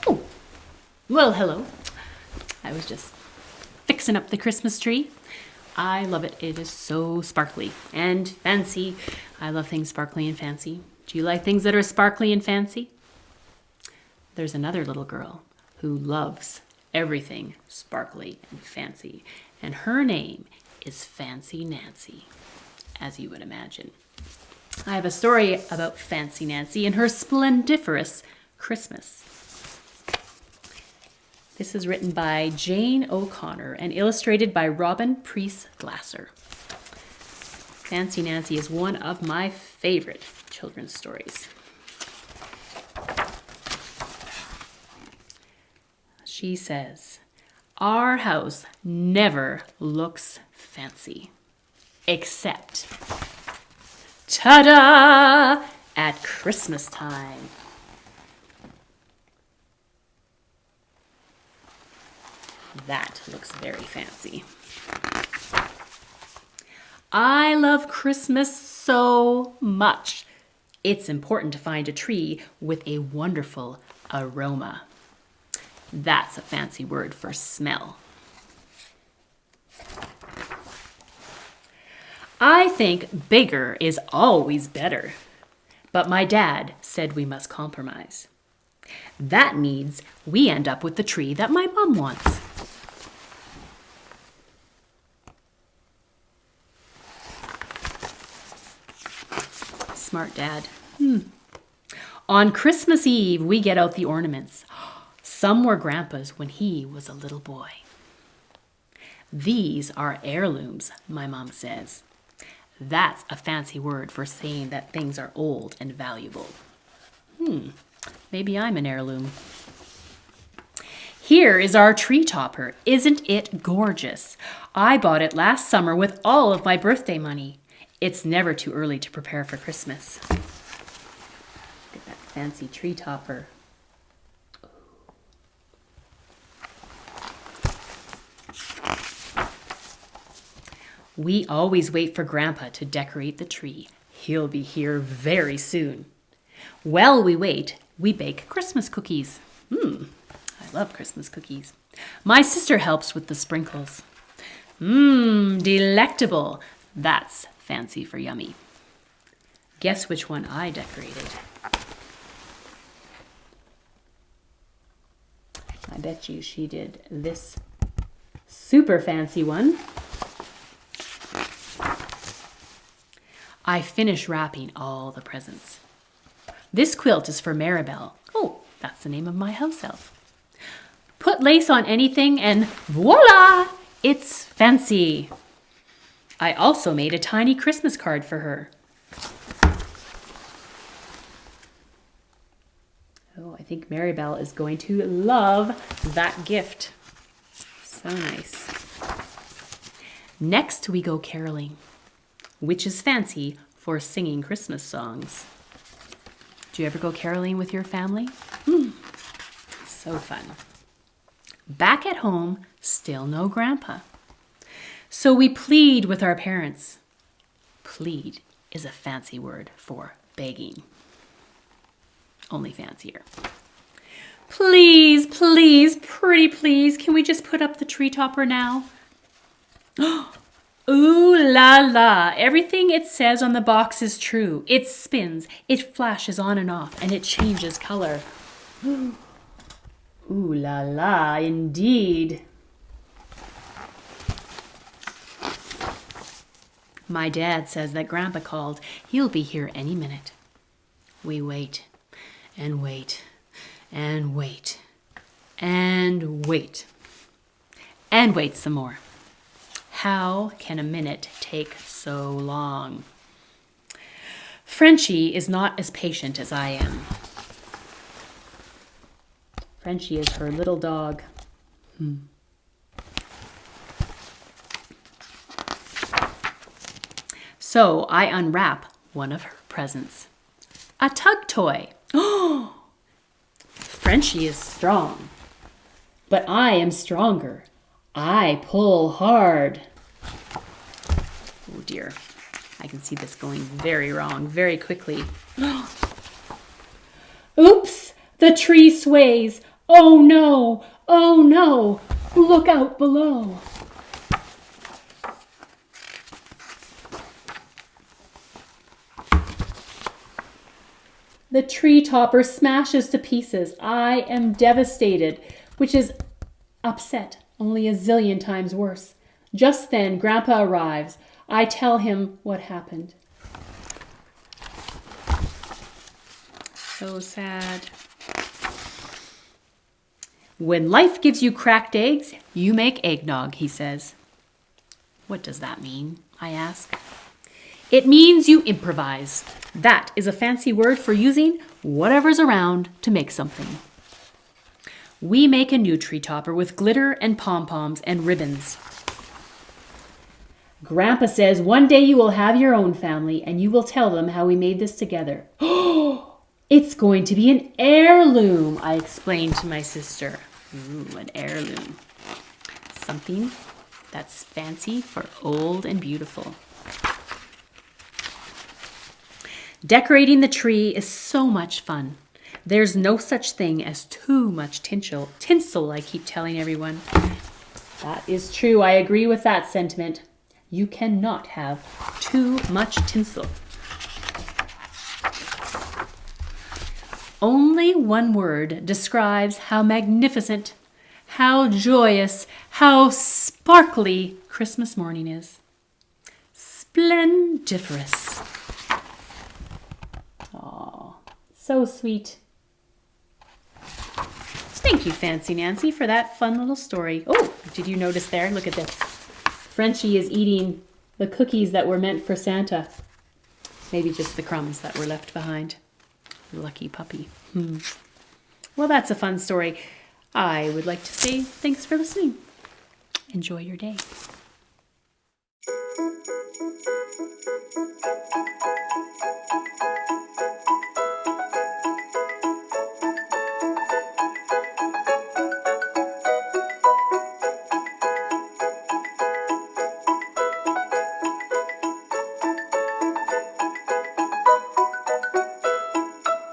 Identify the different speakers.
Speaker 1: Oh, well, hello. I was just fixing up the Christmas tree. I love it. It is so sparkly and fancy. I love things sparkly and fancy. Do you like things that are sparkly and fancy? There's another little girl who loves everything sparkly and fancy, and her name is Fancy Nancy, as you would imagine. I have a story about Fancy Nancy and her splendiferous Christmas. This is written by Jane O'Connor and illustrated by Robin Preece-Glasser. Fancy Nancy is one of my favorite children's stories. She says, "Our house never looks fancy, except, ta-da, at Christmas time." That looks very fancy. I love Christmas so much. It's important to find a tree with a wonderful aroma. That's a fancy word for smell. I think bigger is always better, but my dad said we must compromise. That means we end up with the tree that my mom wants. Smart dad. On Christmas Eve, we get out the ornaments. Some were Grandpa's when he was a little boy. These are heirlooms, my mom says. That's a fancy word for saying that things are old and valuable. Maybe I'm an heirloom. Here is our tree topper. Isn't it gorgeous? I bought it last summer with all of my birthday money. It's never too early to prepare for Christmas. Look at that fancy tree topper. We always wait for Grandpa to decorate the tree. He'll be here very soon. While we wait, we bake Christmas cookies. I love Christmas cookies. My sister helps with the sprinkles. Delectable. That's fancy for yummy. Guess which one I decorated? I bet you she did this super fancy one. I finished wrapping all the presents. This quilt is for Maribel. Oh, that's the name of my house elf. Put lace on anything and voila, it's fancy. I also made a tiny Christmas card for her. Oh, I think Maribel is going to love that gift. So nice. Next, we go caroling, which is fancy for singing Christmas songs. Do you ever go caroling with your family? So fun. Back at home, still no Grandpa. So we plead with our parents. Plead is a fancy word for begging. Only fancier. Please, please, pretty please, can we just put up the tree topper now? Ooh la la, everything it says on the box is true. It spins, it flashes on and off, and it changes color. Ooh la la, indeed. My dad says that Grandpa called. He'll be here any minute. We wait and wait and wait and wait and wait some more. How can a minute take so long? Frenchie is not as patient as I am. Frenchie is her little dog. So I unwrap one of her presents. A tug toy. Oh, Frenchie is strong, but I am stronger. I pull hard. Oh dear, I can see this going very wrong very quickly. Oops, the tree sways. Oh no, oh no, look out below. The tree topper smashes to pieces. I am devastated, which is upset only a zillion times worse. Just then, Grandpa arrives. I tell him what happened. So sad. When life gives you cracked eggs, you make eggnog, he says. What does that mean? I ask. It means you improvise. That is a fancy word for using whatever's around to make something. We make a new tree topper with glitter and pom-poms and ribbons. Grandpa says one day you will have your own family and you will tell them how we made this together. Oh, it's going to be an heirloom, I explained to my sister. Ooh, an heirloom. Something that's fancy for old and beautiful. Decorating the tree is so much fun. There's no such thing as too much tinsel, I keep telling everyone. That is true. I agree with that sentiment. You cannot have too much tinsel. Only one word describes how magnificent, how joyous, how sparkly Christmas morning is. Splendiferous. Oh, so sweet. Thank you, Fancy Nancy, for that fun little story. Oh, did you notice there? Look at this. Frenchie is eating the cookies that were meant for Santa. Maybe just the crumbs that were left behind. Lucky puppy. Well, that's a fun story. I would like to say thanks for listening. Enjoy your day.